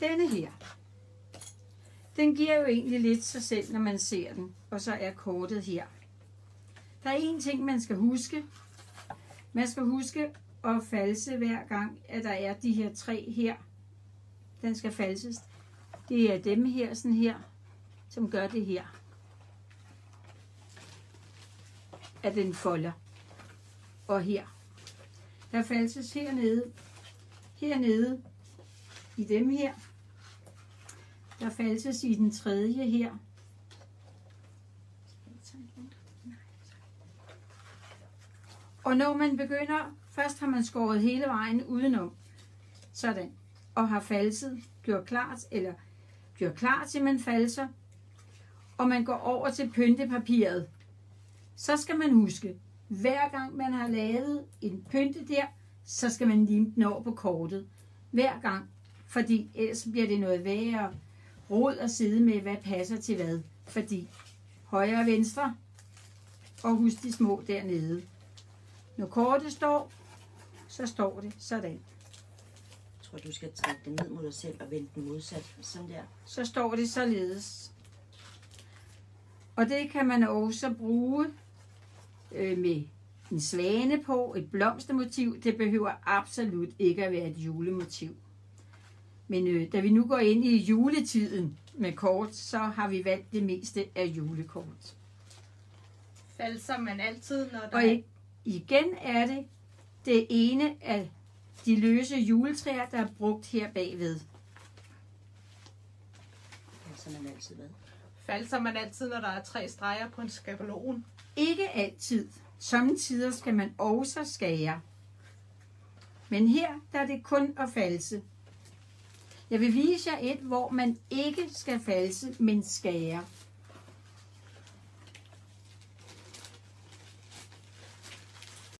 Denne her, den giver jo egentlig lidt sig selv, når man ser den. Og så er kortet her. Der er en ting, man skal huske. Man skal huske at false hver gang, at der er de her 3 her. Den skal falses. Det er dem her, sådan her, som gør det her. At den folder. Og her. Der falses hernede i dem her. Der falses i den 3. her. Og når man begynder, først har man skåret hele vejen udenom, sådan, og har falset, gjort klar til man falser, og man går over til pyntepapiret, så skal man huske, hver gang man har lavet en pynte der, så skal man lime den over på kortet. Hver gang, fordi ellers bliver det noget værre rod at sidde med, hvad passer til hvad. Fordi højre og venstre, og husk de små dernede. Når kortet står, så står det sådan. Jeg tror, du skal trække den ned mod dig selv og vende den modsat. Sådan der. Så står det således. Og det kan man også bruge med en svane på, et blomstermotiv. Det behøver absolut ikke at være et julemotiv. Men da vi nu går ind i juletiden med kort, så har vi valgt det meste af julekort. Falser man altid, når der Og igen er det ene af de løse juletræer, der er brugt her bagved. Falser man altid hvad? Falser man altid, når der er 3 streger på en skabelon? Ikke altid. Sommetider skal man også skære. Men her der er det kun at false. Jeg vil vise jer et, hvor man ikke skal false, men skære.